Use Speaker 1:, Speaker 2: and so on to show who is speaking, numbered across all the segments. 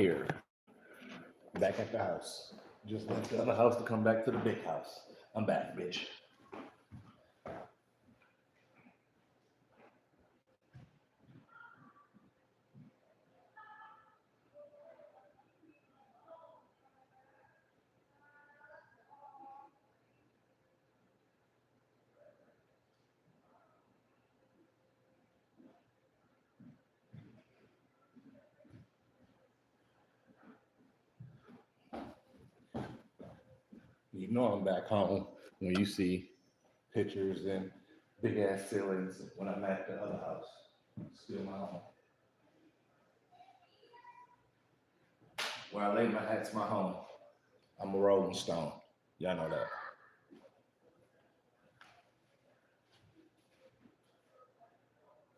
Speaker 1: here. Back at the house. Just left the other house to come back to the big house. I'm back, bitch. You know I'm back home when you see pictures and big ass ceilings when I'm at the other house. Still my home. Where I lay my hat's my home. I'm a Rolling Stone. Y'all know that.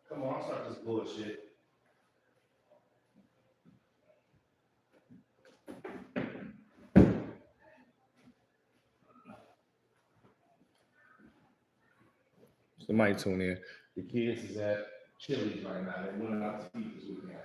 Speaker 1: Come on, start this bullshit. Somebody tune in. The kids is at Chili's right now. They went out to eat this weekend.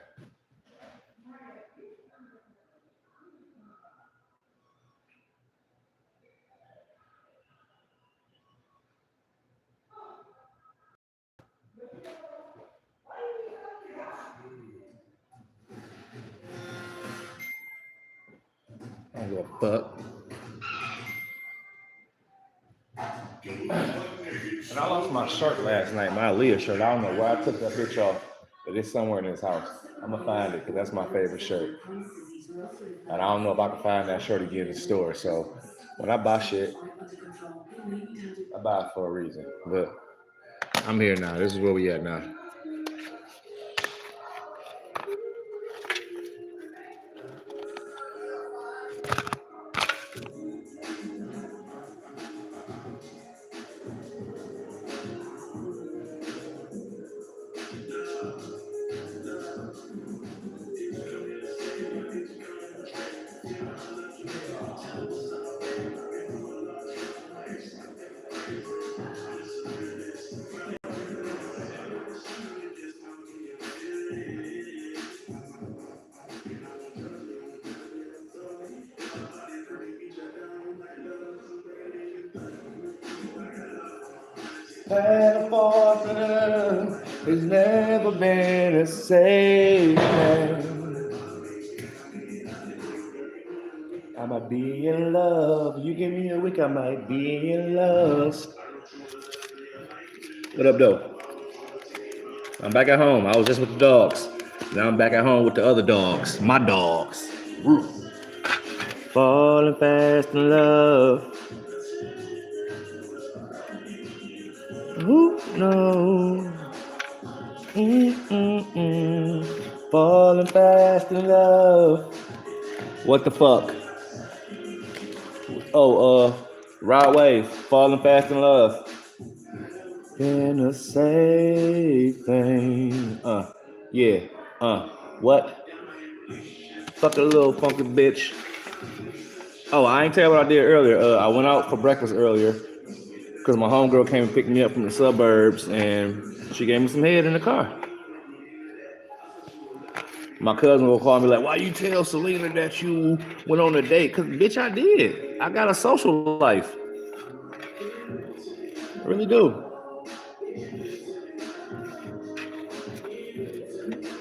Speaker 1: I don't give a fuck. And I lost my shirt last night, my Aaliyah shirt. I don't know where I took that bitch off, but it's somewhere in this house. I'm gonna find it because that's my favorite shirt. And I don't know if I can find that shirt again in the store. So when I buy shit, I buy it for a reason. But I'm here now. This is where we at now. California has never been a safe place. I might be in love. You give me a week, I might be in love. What up, though? I'm back at home. I was just with the dogs. Now I'm back at home with the other dogs. My dogs. Falling fast in love. Who knows? Falling fast in love. What the fuck? Oh, Rod Wave. Falling fast in love. Been a safe thing. Yeah. What? Fuck a little funky bitch. Oh, I ain't tell you what I did earlier. I went out for breakfast earlier because my homegirl came and picked me up from the suburbs and she gave me some head in the car. My cousin will call me like, why you tell Selena that you went on a date? Because, bitch, I did. I got a social life. I really do.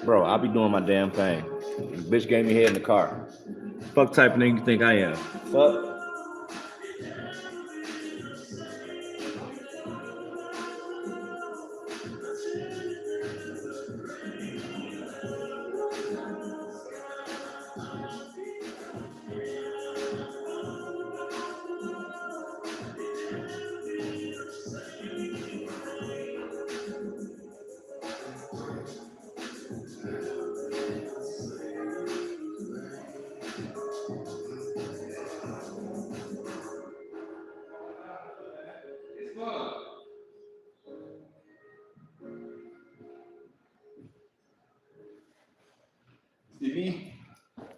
Speaker 1: Bro, I'll be doing my damn thing. This bitch gave me head in the car. Fuck type of nigga you think I am? Fuck. See,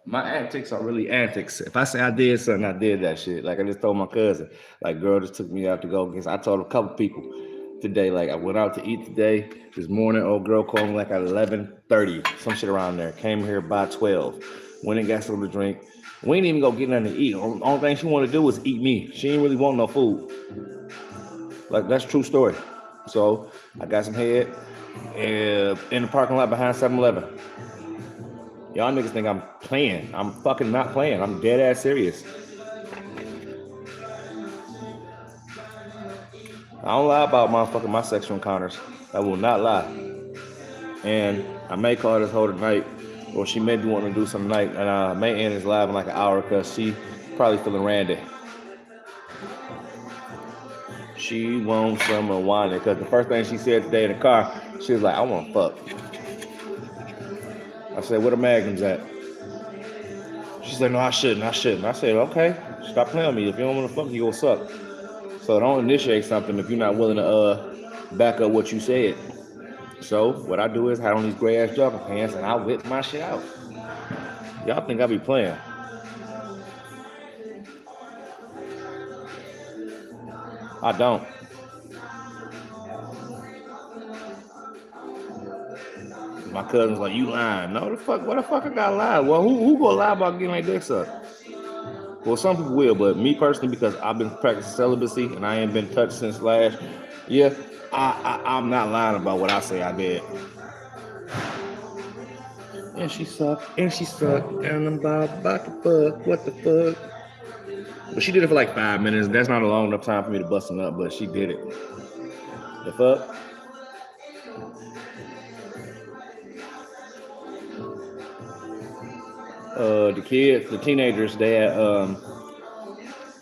Speaker 1: my antics are really antics. If I say I did something, I did that shit. Like I just told my cousin, like girl just took me out to go get. I told a couple people today, like I went out to eat today. This morning, old girl called me like at 11:30, some shit around there. Came here by 12. Went and got something to drink. We ain't even go get nothing to eat. Only thing she wanted to do was eat me. She didn't really want no food. Like, that's a true story. So I got some head in the parking lot behind 7-Eleven. Y'all niggas think I'm playing. I'm fucking not playing. I'm dead ass serious. I don't lie about motherfucking my sexual encounters. I will not lie. And I may call this hoe tonight, or she may be wanting to do some tonight, and I may end this live in like an hour because she probably feeling randy. She wants some unwinding because the first thing she said today in the car, she was like, I want to fuck. I said, where the magnums at? She said, no, I shouldn't. I said, okay, stop playing with me. If you don't want to fuck, you gonna suck. So don't initiate something if you're not willing to back up what you said. So what I do is hide on these gray ass jogging pants and I whip my shit out. Y'all think I be playing? I don't. My cousin's like, you lying. No, the fuck, what the fuck I got lie? Well, who gonna lie about getting my dick sucked? Well, some people will, but me personally, because I've been practicing celibacy and I ain't been touched since last year, I'm not lying about what I say I did. And she sucked, and I'm about to fuck, what the fuck? But she did it for like 5 minutes. That's not a long enough time for me to bust it up, but she did it. The fuck? The kids, the teenagers, they had, the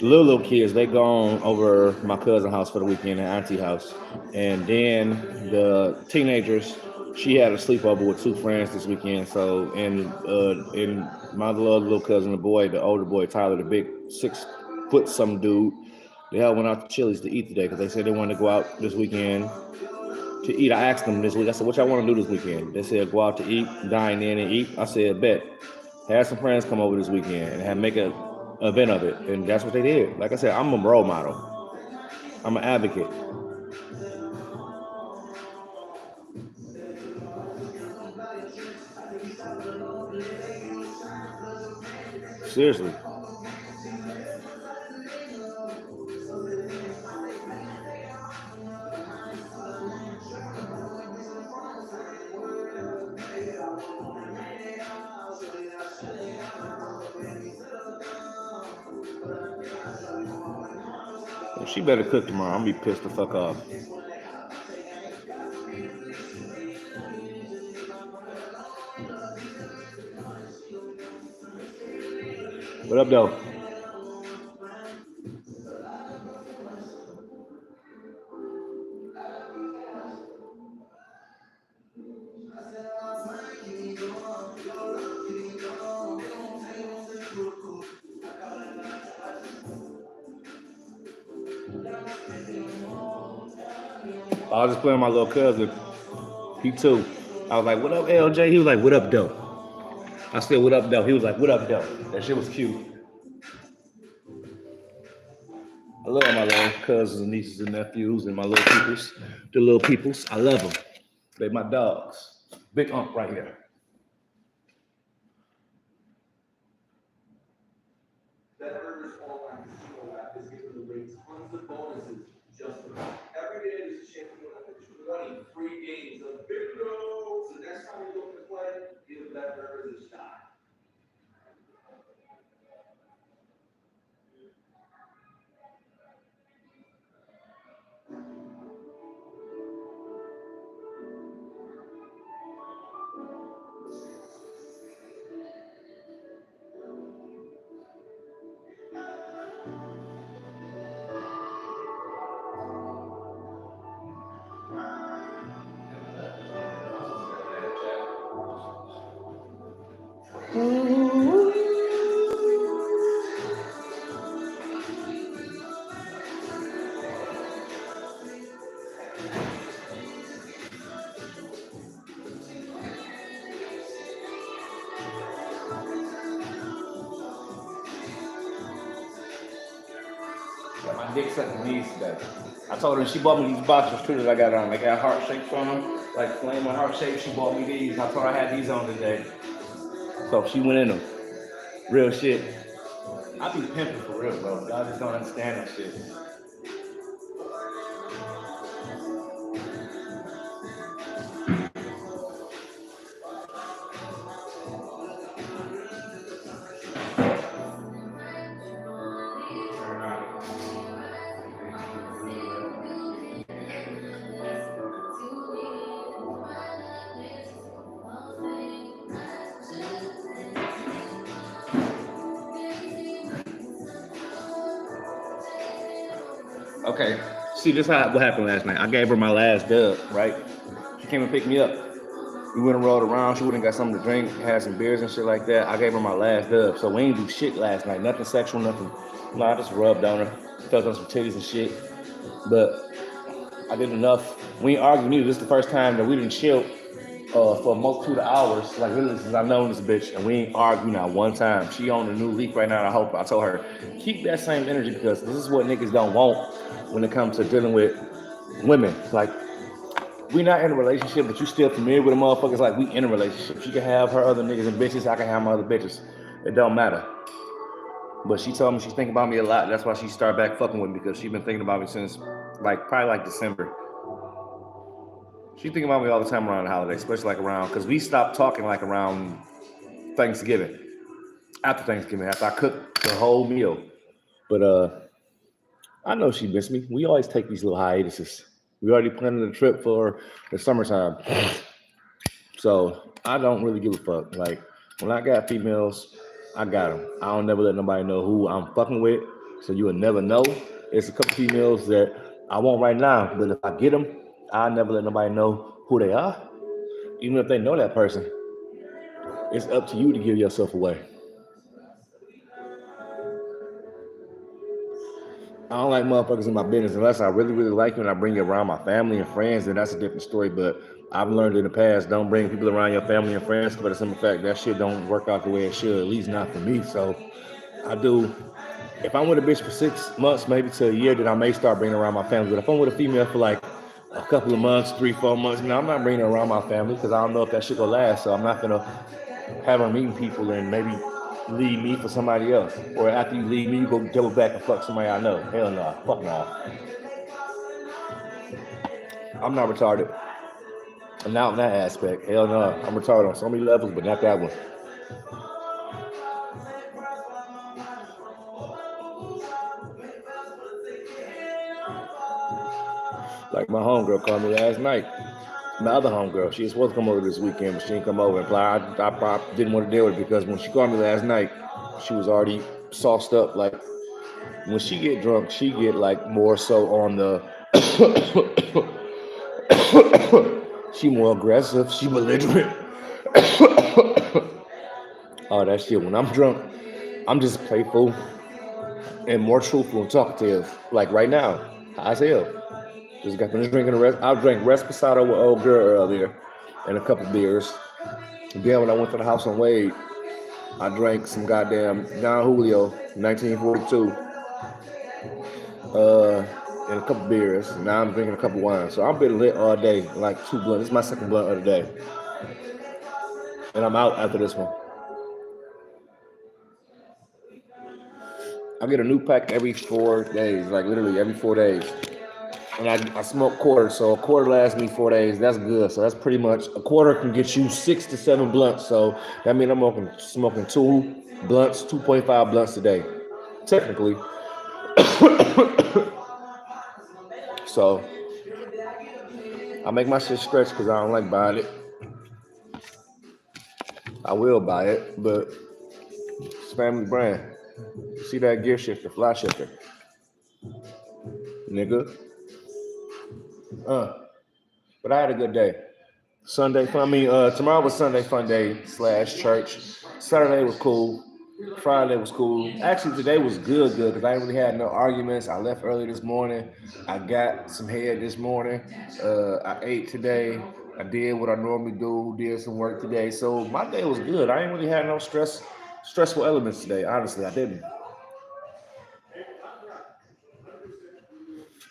Speaker 1: little kids, they gone over my cousin's house for the weekend at auntie house. And then the teenagers, she had a sleepover with 2 friends this weekend. So, and my little cousin, the older boy, Tyler, the big 6-foot-some dude, they all went out to Chili's to eat today because they said they wanted to go out this weekend to eat. I asked them this week, I said, what y'all want to do this weekend? They said, go out to eat, dine in and eat. I said, bet. Had some friends come over this weekend and make an event of it. And that's what they did. Like I said, I'm a role model. I'm an advocate. Seriously. She better cook tomorrow. I'm gonna be pissed the fuck off. What up, though? I was just playing with my little cousin. He too. I was like, what up, LJ? He was like, what up, though? I said, what up, though? He was like, what up, though? That shit was cute. I love my little cousins and nieces and nephews and my little peoples. The little peoples. I love them. They my dogs. Big ump right here. My dick sucking knees today. I told her she bought me these boxers too that I got on. They got heart shapes on them, like flame heart shapes. She bought me these. I told her I had these on today. So she went in them. Real shit. I be pimping for real, bro. Y'all just don't understand that shit. Okay. See, this how what happened last night. I gave her my last dub, right? She came and picked me up. We went and rolled around. She went and got something to drink, had some beers and shit like that. I gave her my last dub. So we ain't do shit last night. Nothing sexual, nothing. No, I just rubbed on her, felt on some titties and shit. But I did enough. We ain't argued neither. This is the first time that we didn't chill for a multitude of hours, like literally since I've known this bitch, and we ain't argued not one time. She on a new leaf right now. And I told her, keep that same energy because this is what niggas don't want when it comes to dealing with women. Like, we not in a relationship, but you still familiar with the motherfuckers. Like, we in a relationship. She can have her other niggas and bitches. I can have my other bitches. It don't matter. But she told me she's thinking about me a lot. That's why she started back fucking with me because she been thinking about me since probably December. She thinking about me all the time around the holidays, especially like around because we stopped talking like around Thanksgiving. After Thanksgiving, after I cooked the whole meal. But I know she missed me. We always take these little hiatuses. We already planned the trip for the summertime. So I don't really give a fuck. Like, when I got females, I got them. I don't never let nobody know who I'm fucking with. So you will never know. It's a couple females that I want right now. But if I get them, I'll never let nobody know who they are. Even if they know that person, it's up to you to give yourself away. I don't like motherfuckers in my business unless I really, really like you and I bring you around my family and friends, then that's a different story. But I've learned in the past, don't bring people around your family and friends for the simple fact that shit don't work out the way it should, at least not for me. So I do. If I'm with a bitch for 6 months, maybe to a year, then I may start bringing around my family. But if I'm with a female for like a couple of months, 3, 4 months, I'm not bringing her around my family because I don't know if that shit will last. So I'm not gonna have her meeting people and maybe leave me for somebody else. Or after you leave me, you go double back and fuck somebody I know. Hell no. Fuck no. I'm not retarded. Not in that aspect. Hell no. I'm retarded on so many levels, but not that one. Like my homegirl called me last night. My other homegirl, she was supposed to come over this weekend, but she didn't come over. And I didn't want to deal with it because when she called me last night, she was already sauced up. Like, when she get drunk, she get like more so on the she more aggressive, she belligerent. Oh, that shit. When I'm drunk, I'm just playful and more truthful and talkative. Like right now, high as hell. Just got finished drinking the rest. I drank Resposado with old girl earlier and a couple beers. Then when I went to the house on Wade, I drank some goddamn Don Julio 1942 and a couple beers. Now I'm drinking a couple wines. So I've been lit all day, like 2 blunts. This is my second blunt of the day. And I'm out after this one. I get a new pack every 4 days, like literally every 4 days. And I smoke quarters, so a quarter lasts me 4 days. That's good. So that's pretty much a quarter can get you 6 to 7 blunts. So that means I'm smoking 2 blunts, 2.5 blunts a day, technically. So I make my shit stretch because I don't like buying it. I will buy it, but it's family brand. See that gear shifter, fly shifter, nigga. But I had a good day. Tomorrow was Sunday fun day / church. Saturday was cool. Friday was cool. Actually, today was good because I didn't really had no arguments. I left early this morning. I got some head this morning. I ate today. I did what I normally do. Did some work today. So my day was good. I ain't really had no stressful elements today. Honestly, I didn't.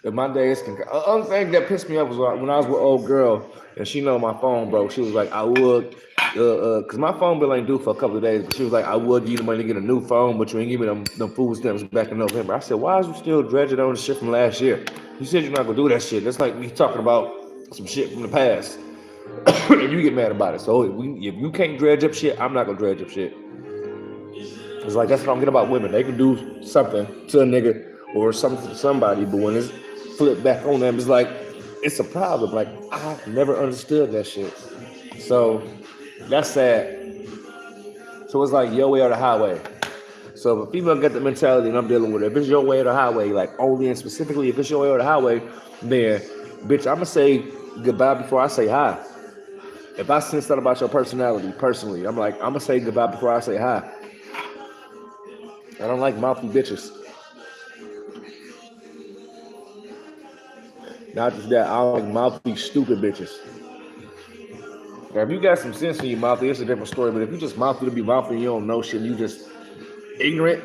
Speaker 1: If my days can. Other thing that pissed me off was when I was with old girl and she know my phone broke. She was like, "I would cause my phone bill ain't due for a couple of days, but she was like, I would give you the money to get a new phone, but you ain't give me them food stamps back in November. I said, why is you still dredging on the shit from last year? You said you're not gonna do that shit. That's like me talking about some shit from the past, and you get mad about it. So if you can't dredge up shit, I'm not gonna dredge up shit. It's like that's what I'm getting about women. They can do something to a nigga or something to somebody, but when it's flipped back on them, it's like it's a problem. Like I never understood that shit. So that's sad. So it's like your way or the highway. So if a female get the mentality and I'm dealing with it, if it's your way or the highway, like only and specifically if it's your way or the highway, then bitch, I'ma say goodbye before I say hi. If I sense that about your personality, personally, I'm like, I'ma say goodbye before I say hi. I don't like mouthy bitches. Not just that, I don't like mouthy, stupid bitches. Now, if you got some sense in your mouth, it's a different story. But if you just mouthy to be mouthy, you don't know shit, you just ignorant.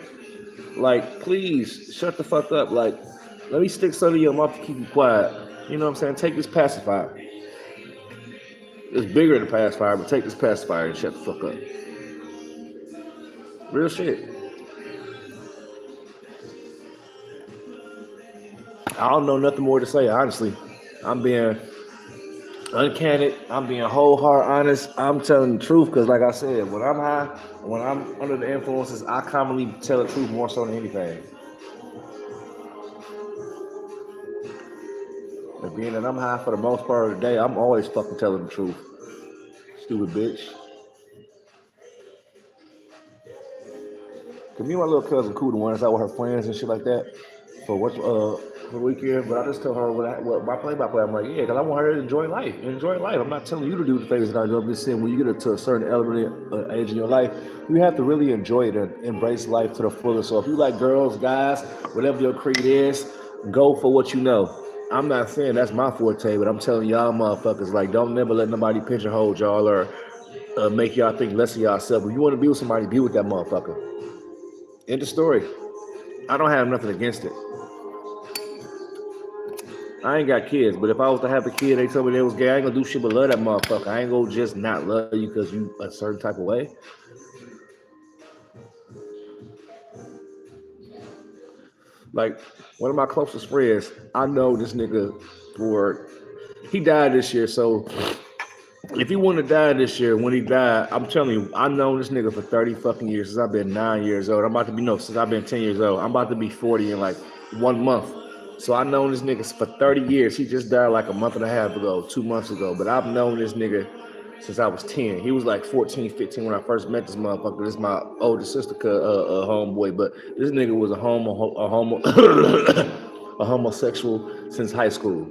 Speaker 1: Like, please shut the fuck up. Like, let me stick something in your mouth to keep you quiet. You know what I'm saying? Take this pacifier. It's bigger than a pacifier, but take this pacifier and shut the fuck up. Real shit. I don't know nothing more to say, honestly. I'm being uncandid. I'm being whole heart honest. I'm telling the truth because, like I said, when I'm high, when I'm under the influences, I commonly tell the truth more so than anything. And being that I'm high for the most part of the day, I'm always fucking telling the truth. Stupid bitch. Cause me and my little cousin cool the ones out with her friends and shit like that for the weekend. But I just tell her what my play-by-play. I'm like, yeah, cause I want her to enjoy life. Enjoy life. I'm not telling you to do the things that I do. I'm just saying when you get to a certain element age in your life, you have to really enjoy it and embrace life to the fullest. So if you like girls, guys, whatever your creed is, go for what you know. I'm not saying that's my forte, but I'm telling y'all motherfuckers, like, don't never let nobody pigeonhole y'all or make y'all think less of yourself. If you want to be with somebody, be with that motherfucker. End of story. I don't have nothing against it. I ain't got kids, but if I was to have a kid, they told me they was gay, I ain't gonna do shit but love that motherfucker. I ain't gonna just not love you because you a certain type of way. Like, one of my closest friends, I know this nigga he died this year, so if he wouldn't have died this year, when he died, I'm telling you, I've known this nigga for 30 fucking years since I've been 9 years old. I'm about to be, no, since I've been 10 years old. I'm about to be 40 in like 1 month. So I've known this nigga for 30 years. He just died like a month and a half ago, 2 months ago. But I've known this nigga since I was 10. He was like 14, 15 when I first met this motherfucker. This is my older sister, homeboy. But this nigga was a a homosexual since high school.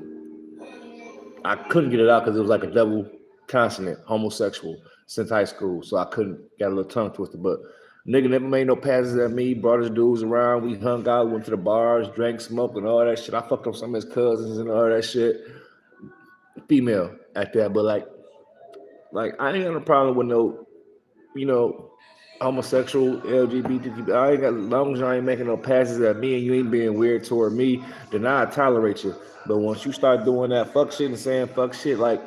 Speaker 1: I couldn't get it out because it was like a double consonant, homosexual, since high school. So I couldn't get a little tongue twisted. But nigga never made no passes at me, brought his dudes around. We hung out, went to the bars, drank, smoked, and all that shit. I fucked up some of his cousins and all that shit. Female at that, but like I ain't got no problem with no, you know, homosexual, LGBT. I ain't got, as long as you ain't making no passes at me and you ain't being weird toward me, then I tolerate you. But once you start doing that fuck shit and saying fuck shit, like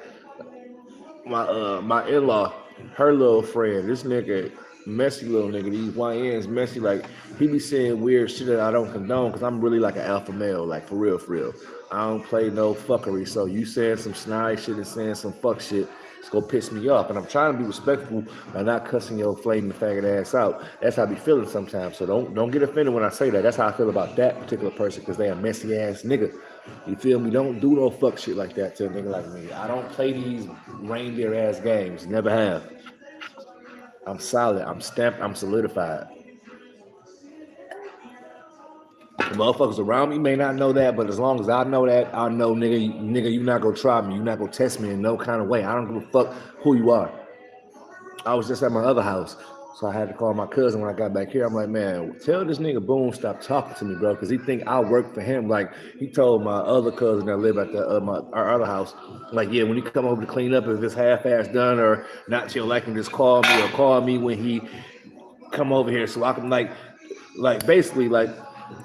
Speaker 1: my in-law, her little friend, this nigga, messy little nigga, these YNs messy, like he be saying weird shit that I don't condone because I'm really like an alpha male, like for real, for real. I don't play no fuckery. So you saying some snide shit and saying some fuck shit, it's gonna piss me off. And I'm trying to be respectful by not cussing your flaming faggot ass out. That's how I be feeling sometimes. So don't get offended when I say that. That's how I feel about that particular person because they a messy ass nigga. You feel me? Don't do no fuck shit like that to a nigga like me. I don't play these reindeer ass games. Never have. I'm solid. I'm stamped. I'm solidified. The motherfuckers around me may not know that, but as long as I know that, I know, nigga, you not gonna try me. You not gonna test me in no kind of way. I don't give a fuck who you are. I was just at my other house, so I had to call my cousin when I got back here. I'm like, man, tell this nigga Boone stop talking to me, bro, because he think I work for him. Like he told my other cousin that live at our other house, like, yeah, when he come over to clean up, if it's half-ass done or not to your liking, just call me when he come over here, so I can like basically like.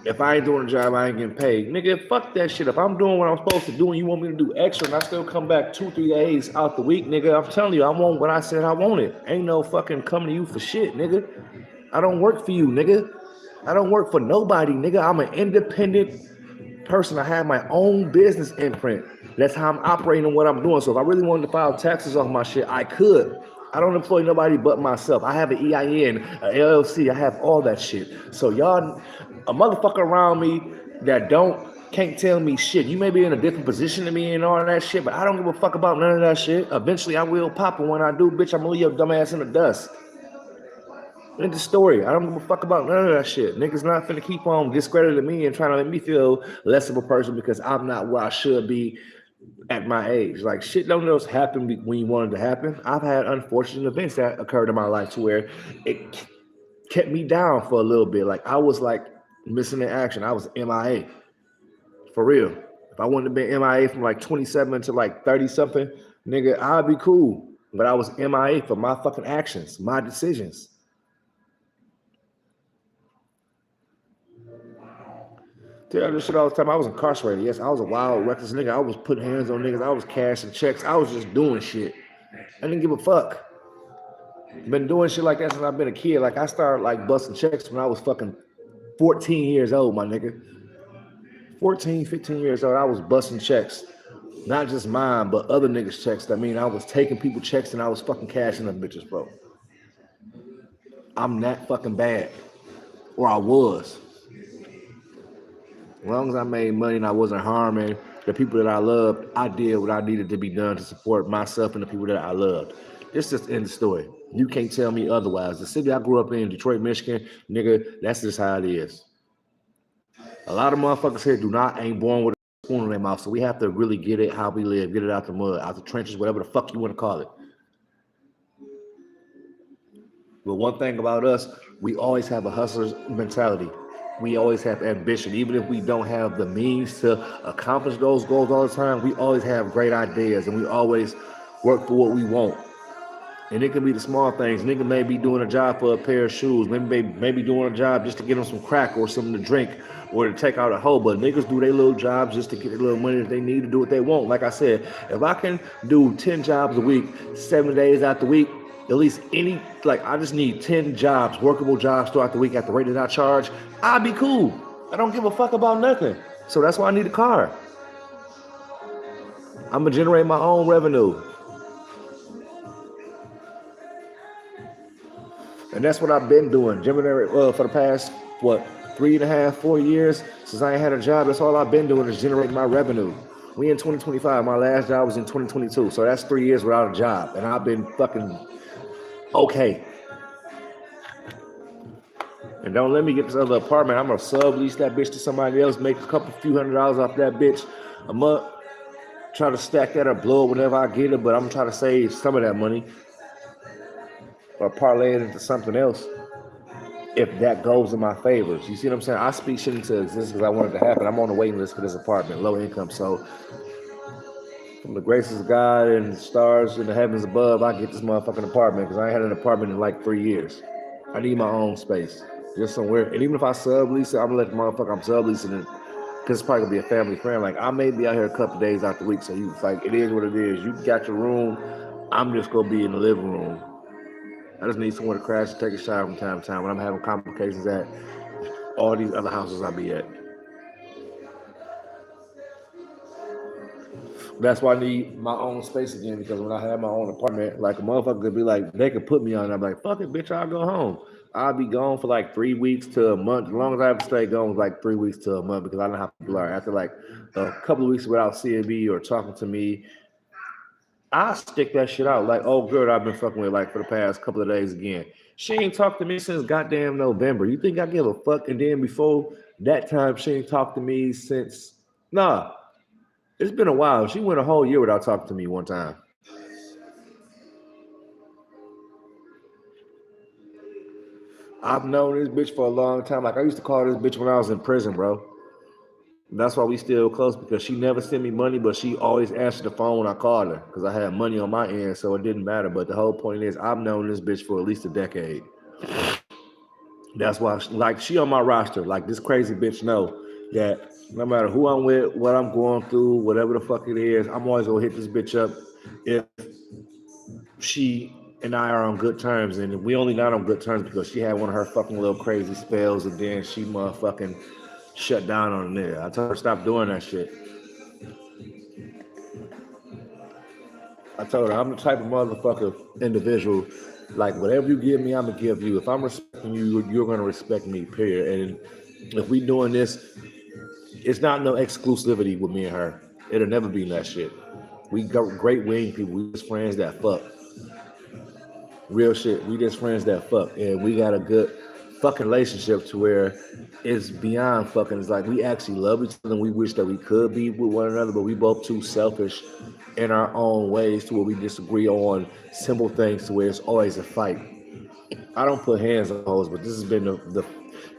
Speaker 1: If I ain't doing a job, I ain't getting paid. Nigga, fuck that shit. If I'm doing what I'm supposed to do and you want me to do extra and I still come back 2-3 days out the week, nigga, I'm telling you, I want what I said I wanted. Ain't no fucking coming to you for shit, nigga. I don't work for you, nigga. I don't work for nobody, nigga. I'm an independent person. I have my own business imprint. That's how I'm operating and what I'm doing. So if I really wanted to file taxes off my shit, I could. I don't employ nobody but myself. I have an EIN, an LLC. I have all that shit. So y'all, a motherfucker around me that can't tell me shit. You may be in a different position than me and all that shit, but I don't give a fuck about none of that shit. Eventually I will pop, and when I do, bitch, I'm gonna leave your dumb ass in the dust. End the story. I don't give a fuck about none of that shit. Niggas not finna keep on discrediting me and trying to make me feel less of a person because I'm not where I should be at my age. Like, shit don't just happen when you want it to happen. I've had unfortunate events that occurred in my life to where it kept me down for a little bit. Like, I was like missing in action. I was MIA. For real. If I wouldn't have been MIA from like 27 to like 30 something, nigga, I'd be cool. But I was MIA for my fucking actions, my decisions. Tell this shit all the time. I was incarcerated. Yes, I was a wild, reckless nigga. I was putting hands on niggas. I was cashing checks. I was just doing shit. I didn't give a fuck. Been doing shit like that since I've been a kid. Like, I started like busting checks when I was fucking 14 years old, my nigga. 14, 15 years old, I was busting checks. Not just mine, but other niggas' checks. I mean, I was taking people checks and I was fucking cashing them bitches, bro. I'm that fucking bad. Or I was. As long as I made money and I wasn't harming the people that I loved, I did what I needed to be done to support myself and the people that I loved. It's just in the story. You can't tell me otherwise. The city I grew up in, Detroit, Michigan, nigga, that's just how it is. A lot of motherfuckers here ain't born with a spoon in their mouth, so we have to really get it how we live, get it out the mud, out the trenches, whatever the fuck you want to call it. But one thing about us, we always have a hustler's mentality. We always have ambition. Even if we don't have the means to accomplish those goals all the time, we always have great ideas and we always work for what we want. And it can be the small things. Nigga may be doing a job for a pair of shoes. Maybe doing a job just to get them some crack or something to drink or to take out a hoe. But niggas do their little jobs just to get the little money that they need to do what they want. Like I said, if I can do 10 jobs a week, 7 days out the week, at least I just need 10 jobs, workable jobs throughout the week at the rate that I charge, I'll be cool. I don't give a fuck about nothing. So that's why I need a car. I'm gonna generate my own revenue. And that's what I've been doing. Generate for the past, 3.5, 4 years since I ain't had a job. That's all I've been doing is generating my revenue. We in 2025. My last job was in 2022. So that's 3 years without a job. And I've been fucking okay. And don't let me get this other apartment. I'm gonna sublease that bitch to somebody else, make a few $100s off that bitch a month. Try to stack that or blow it whenever I get it, but I'm gonna try to save some of that money or parlay it into something else if that goes in my favor. You see what I'm saying? I speak shit into existence because I want it to happen. I'm on the waiting list for this apartment, low income. So from the graces of God and the stars in the heavens above, I get this motherfucking apartment because I ain't had an apartment in like 3 years. I need my own space. Just somewhere. And even if I sublease it, I'm gonna let the motherfucker I'm subleasing it, because it's probably gonna be a family friend. Like, I may be out here a couple days out the week, so it is what it is. You got your room, I'm just gonna be in the living room. I just need somewhere to crash and take a shower from time to time when I'm having complications at all these other houses I be at. That's why I need my own space again, because when I have my own apartment, like, a motherfucker could be like, they could put me on, and I'm like, fuck it, bitch, I'll go home. I'll be gone for like 3 weeks to a month. As long as I have to stay gone, like 3 weeks to a month, because I know how people are. After like a couple of weeks without seeing me or talking to me, I stick that shit out. Like, oh, girl, I've been fucking with like for the past couple of days again. She ain't talked to me since goddamn November. You think I give a fuck? And then before that time, she ain't talked to me since. Nah, it's been a while. She went a whole year without talking to me one time. I've known this bitch for a long time. Like, I used to call this bitch when I was in prison, bro. That's why we still close, because she never sent me money, but she always answered the phone when I called her because I had money on my end, so it didn't matter. But the whole point is, I've known this bitch for at least a decade. That's why, like, she on my roster. Like, this crazy bitch know that no matter who I'm with, what I'm going through, whatever the fuck it is, I'm always gonna hit this bitch up if she and I are on good terms. And we only not on good terms because she had one of her fucking little crazy spells, and then she motherfucking shut down on there. I told her stop doing that shit. I told her I'm the type of motherfucker individual. Like, whatever you give me, I'm gonna give you. If I'm respecting you, you're gonna respect me. Period. And if we doing this, it's not no exclusivity with me and her. It'll never be that shit. We got great wing people. We just friends that fuck. Real shit. We just friends that fuck, and we got a good fucking relationship to where it's beyond fucking. It's like we actually love each other, and we wish that we could be with one another, but we both too selfish in our own ways to where we disagree on simple things to where it's always a fight. I don't put hands on hoes, but this has been the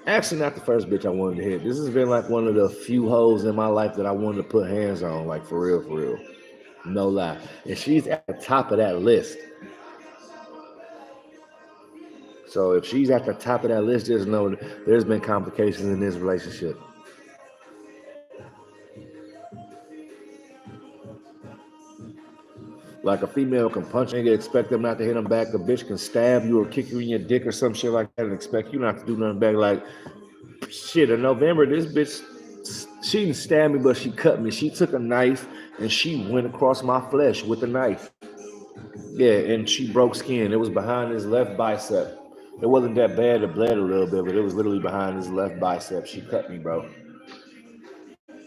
Speaker 1: actually not the first bitch I wanted to hit. This has been like one of the few hoes in my life that I wanted to put hands on, like for real, for real. No lie. And she's at the top of that list. So if she's at the top of that list, just know there's been complications in this relationship. Like, a female can punch a nigga, expect them not to hit them back. A bitch can stab you or kick you in your dick or some shit like that and expect you not to do nothing back. Like, shit, in November, this bitch, she didn't stab me, but she cut me. She took a knife and she went across my flesh with the knife. Yeah, and she broke skin. It was behind his left bicep. It wasn't that bad. It bled a little bit, but it was literally behind his left bicep. She cut me, bro.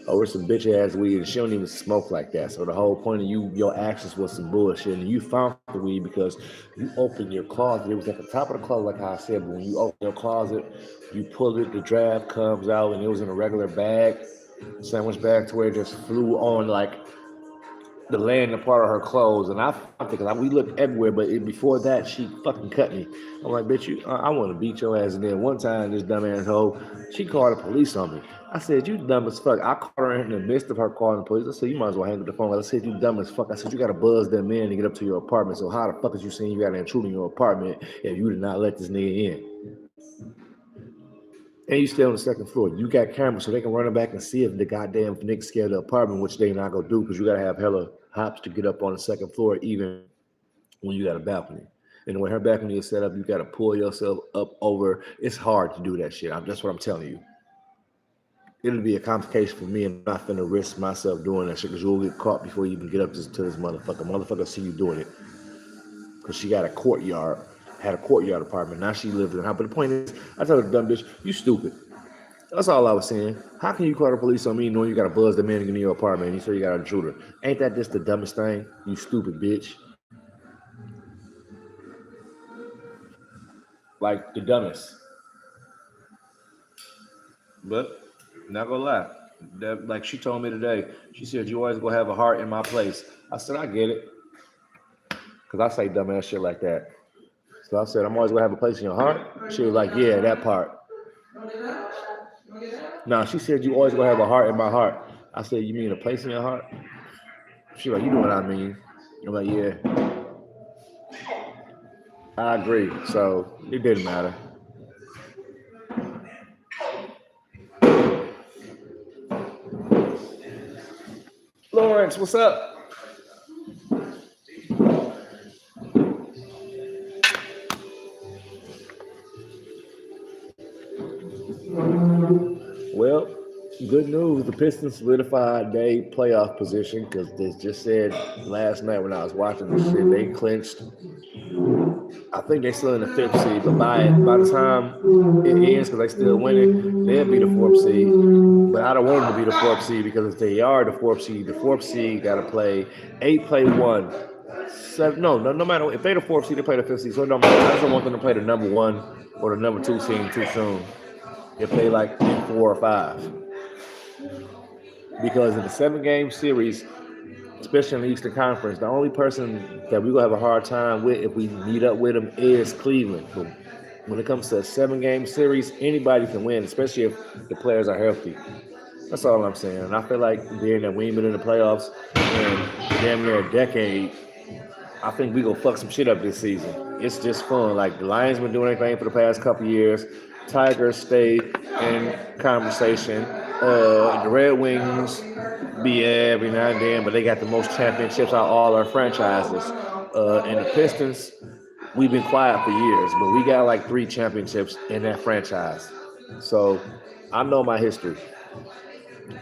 Speaker 1: Over some bitch ass weed, and she don't even smoke like that. So the whole point of your actions was some bullshit. And you found the weed because you opened your closet. It was at the top of the closet, like I said. But when you open your closet, you pull it, the draft comes out, and it was in a regular bag, sandwich bag, to where it just flew on like the landing part of her clothes. And I'm thinking, like, we looked everywhere, but before that, she fucking cut me. I'm like, bitch, I want to beat your ass. And then one time, this dumbass hoe, she called the police on me. I said, you dumb as fuck. I caught her in the midst of her calling the police. I said, you might as well hang up the phone. I said, you dumb as fuck. I said, you got to buzz them in to get up to your apartment. So how the fuck is you saying you got an intruder in your apartment if you did not let this nigga in? And you stay on the second floor. You got cameras so they can run it back and see if the goddamn nigga scared the apartment, which they not gonna do because you gotta have hella hops to get up on the second floor, even when you got a balcony. And when her balcony is set up, you gotta pull yourself up over. It's hard to do that shit. That's what I'm telling you. It'll be a complication for me, and I'm not finna risk myself doing that shit because you'll get caught before you even get up to this motherfucker. Motherfucker see you doing it because she got a courtyard. Had a courtyard apartment. Now she lives in the house. But the point is, I told her, dumb bitch, you stupid. That's all I was saying. How can you call the police on me knowing you got to buzz the man in your apartment and you say you got an intruder? Ain't that just the dumbest thing? You stupid bitch. Like, the dumbest. But, not gonna lie. Like she told me today, she said, you always gonna have a heart in my place. I said, I get it. Because I say dumbass shit like that. So I said, I'm always gonna have a place in your heart. She was like, yeah, that part. No, she said, you always gonna have a heart in my heart. I said, you mean a place in your heart? She like, you know what I mean. I'm like, yeah. I agree. So it didn't matter. Lawrence, what's up? Well, good news. The Pistons solidified their playoff position because they just said last night when I was watching this shit, they clinched. I think they're still in the fifth seed, but by the time it ends, because they still winning, they'll be the fourth seed. But I don't want them to be the fourth seed because if they are the fourth seed got to play 8 play 1. 7, no matter if they're the fourth seed, they play the fifth seed. So it don't matter. I just don't want them to play the number 1 or the number 2 seed too soon. If they like 4 or 5. Because in the 7-game series, especially in the Eastern Conference, the only person that we're going to have a hard time with if we meet up with them is Cleveland. But when it comes to a 7-game series, anybody can win, especially if the players are healthy. That's all I'm saying. And I feel like being that we ain't been in the playoffs in damn near a decade, I think we gonna fuck some shit up this season. It's just fun. Like, the Lions been doing anything for the past couple years. Tigers stay in conversation. The Red Wings be every now and then, but they got the most championships out of all our franchises. And the Pistons, we've been quiet for years, but we got like 3 championships in that franchise. So I know my history,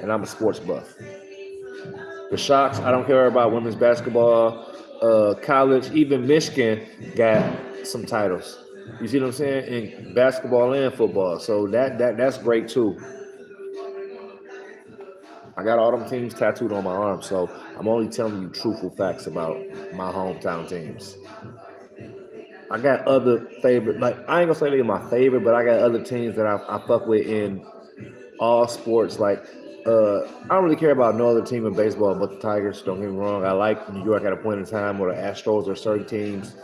Speaker 1: and I'm a sports buff. The Shocks, I don't care about women's basketball, college, even Michigan got some titles. You see what I'm saying? In basketball and football. So that's great too. I got all them teams tattooed on my arm, so I'm only telling you truthful facts about my hometown teams. I got other favorite, like I ain't gonna say they're my favorite, but I got other teams that I fuck with in all sports. Like I don't really care about no other team in baseball but the Tigers. Don't get me wrong. I like New York at a point in time, or the Astros or certain teams,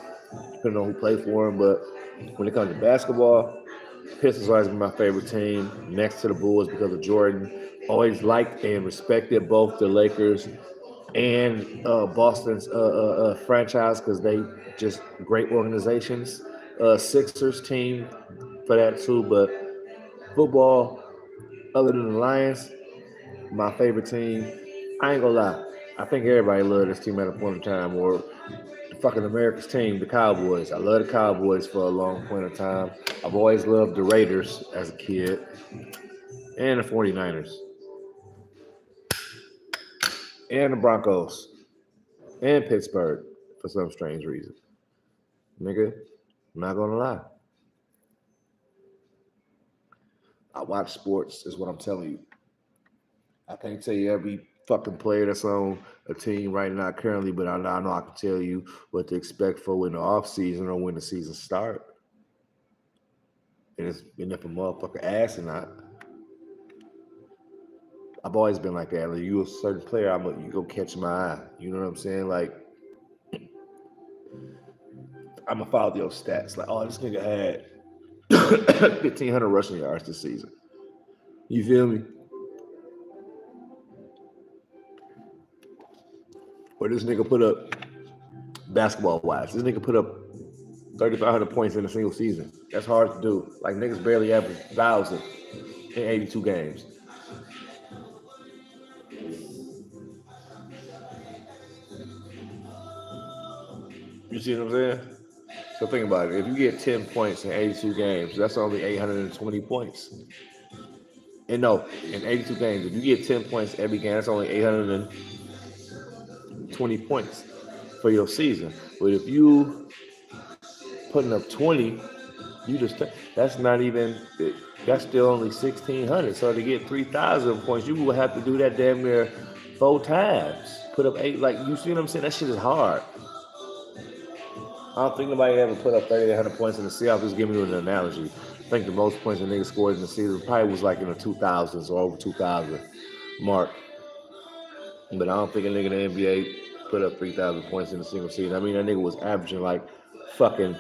Speaker 1: depending on who play for them. But when it comes to basketball, Pistons always been my favorite team, next to the Bulls because of Jordan. Always liked and respected both the Lakers and Boston's franchise because they just great organizations. Sixers team for that too, but football, other than the Lions, my favorite team. I ain't gonna lie. I think everybody loved this team at a point in time, or the fucking America's team, the Cowboys. I love the Cowboys for a long point of time. I've always loved the Raiders as a kid, and the 49ers, and the Broncos, and Pittsburgh for some strange reason. Nigga, I'm not gonna lie. I watch sports, is what I'm telling you. I can't tell you every fucking player that's on a team right now currently, but I know I can tell you what to expect for when the off season or when the season start. And it's been if a motherfucker ass or not. I've always been like that. Like you a certain player, you go catch my eye. You know what I'm saying? Like I'm gonna follow your stats. Like, oh, this nigga had 1,500 rushing yards this season. You feel me? Or this nigga put up basketball wise. This nigga put up 3,500 points in a single season. That's hard to do. Like niggas barely average 1,000 in 82 games. You see what I'm saying? So think about it. If you get 10 points in 82 games, that's only 820 points. And no, in 82 games, if you get 10 points every game, that's only 820 points for your season. But if you putting up 20, you just that's not even that's still only 1,600. So to get 3,000 points, you will have to do that damn near 4 times. Put up 8, like you see what I'm saying? That shit is hard. I don't think nobody ever put up 3,800 points in the season. I'll just give you an analogy. I think the most points a nigga scored in the season probably was like in the 2,000s or over 2,000 mark. But I don't think a nigga in the NBA put up 3,000 points in a single season. I mean, that nigga was averaging like fucking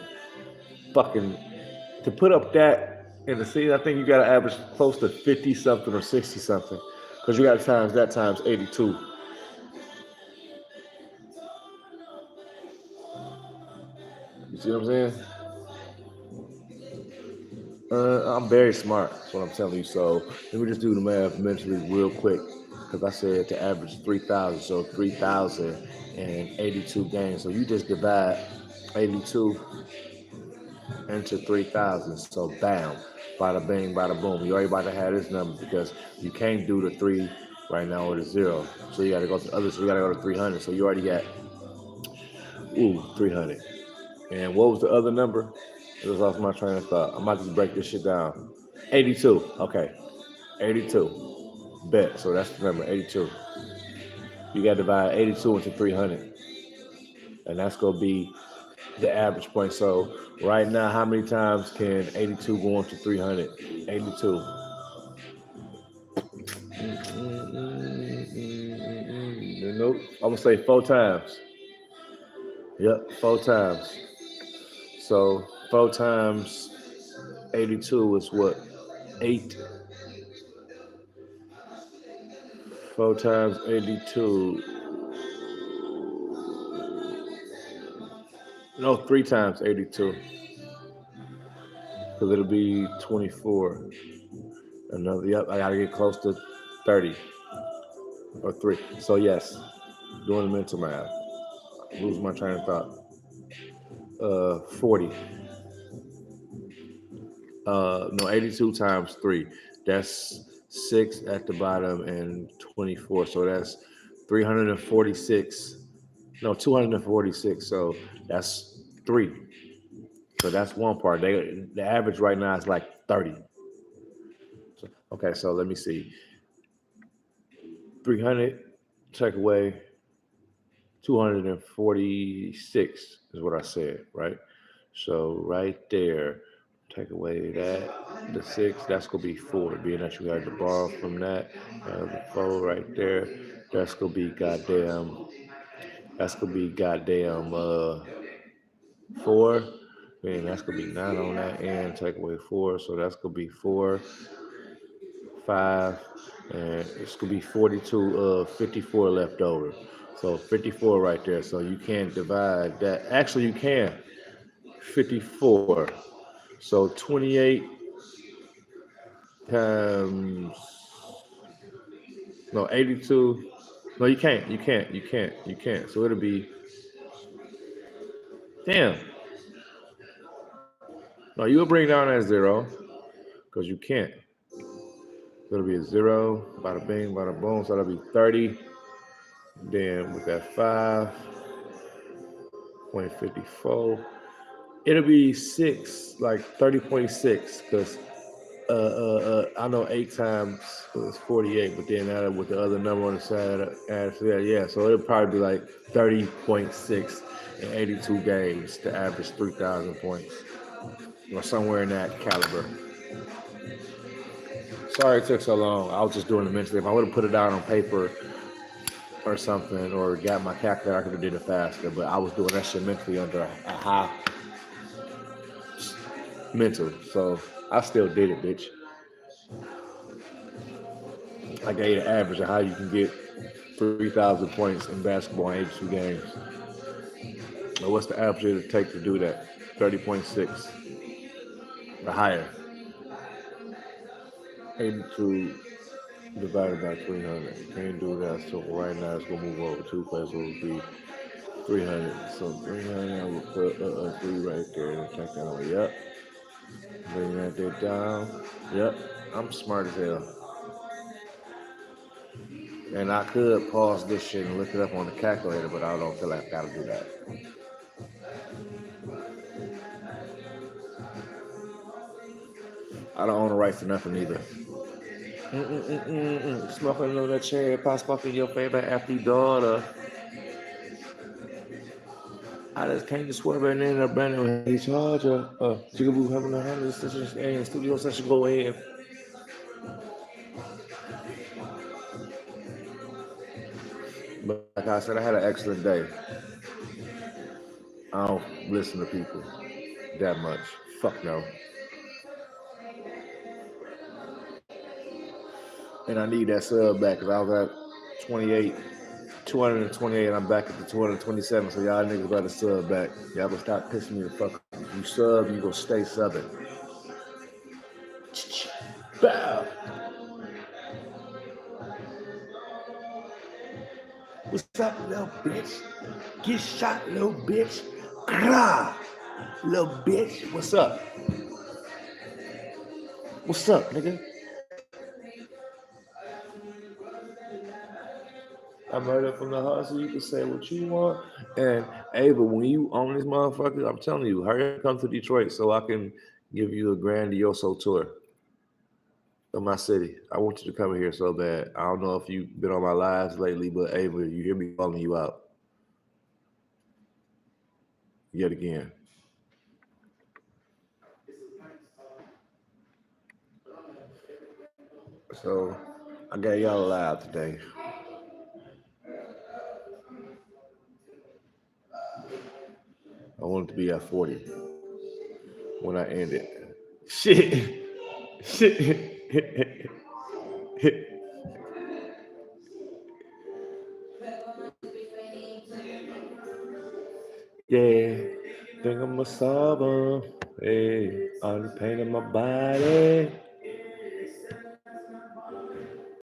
Speaker 1: to put up that in the season. I think you got to average close to 50 something or 60 something because you got times that times 82. You see what I'm saying? I'm very smart. That's what I'm telling you. So let me just do the math mentally real quick because I said to average 3,000. So 3,082 games. So you just divide 82 into 3,000. So bam, bada bing, bada boom. You already about to have this number because you can't do the 3 right now or the 0. So you got to go to the other. So you got to go to 300. So you already got 300. And what was the other number? It was off my train of thought. I'm about to break this shit down. 82. Okay. 82. Bet. So that's the number, 82. You got to divide 82 into 300. And that's going to be the average point. So right now, how many times can 82 go into 300? 82. Nope. I'm going to say 4 times. Yep, 4 times. So 4 times 82 is what? 8. 4 times 82. No, 3 times 82. because it'll be 24. Another, yep, I gotta get close to 30 or 3. So, yes, doing the mental math. Lose my train of thought. 40. No, 82 times 3. That's 6 at the bottom and 24. So that's 346. No, 246. So that's 3. So that's one part. The average right now is like 30. So, okay, so let me see. 300 take away 246 is what I said, right? So right there, take away that, the 6, that's gonna be 4. Being that you had to borrow from that, the 4 right there, that's gonna be goddamn, that's gonna be goddamn 4. Man, that's gonna be 9 on that end. Take away 4, so that's gonna be 4, 5, and it's gonna be 42 of 54 left over. So 54 right there. So you can't divide that. Actually, you can. 54. So 28 times, no, 82. No, you can't. You can't. You can't. You can't. So it'll be, damn. No, you'll bring down that 0 because you can't. It'll be a 0. Bada bing, bada boom. So that'll be 30. Then with that 5.54, it'll be 6, like 30.6, because I know 8 times is 48, but then add it with the other number on the side, add to that, yeah. So it'll probably be like 30.6 in 82 games to average 3,000 points, or somewhere in that caliber. Sorry it took so long. I was just doing it mentally. If I would have put it down on paper or something, or got my calculator, I could have did it faster. But I was doing that shit mentally under a high mental, so I still did it, bitch. I gave an average of how you can get 3,000 points in basketball in 82 games. But what's the average it take to do that? 30.6 or higher. 82 divided by 300. You can't do that. So right now it's gonna move over 2 places. So it would be 300. So 300, I will put a 3 right there and take that away. Yep. Bring that down. Yep. I'm smart as hell. And I could pause this shit and look it up on the calculator, but I don't feel like I gotta do that. I don't own the rights to nothing either. Smoking on that cherry pie, smoking your favorite athlete daughter. I just came to swerve and then a brand new heavy charger. Jigaboo having a 100 sessions and studio session go in. But like I said, I had an excellent day. I don't listen to people that much. Fuck no. And I need that sub back because I was at 28, 228. I'm back at the 227. So y'all niggas better sub back. Y'all gonna stop pissing me the fuck off. You sub, you gonna stay subbing. Bow. What's up, little bitch? Get shot, little bitch. Grah. Little bitch. What's up? What's up, nigga? I murder from the heart, so you can say what you want. And Ava, when you own this motherfucker, I'm telling you, hurry up, come to Detroit so I can give you a grandioso tour of my city. I want you to come here so bad. I don't know if you've been on my lives lately, but Ava, you hear me calling you out yet again. So I got y'all alive today. I wanted to be at 40 when I end it. Shit. Shit. Yeah. Think I'm a solver. Hey, all the pain in my body.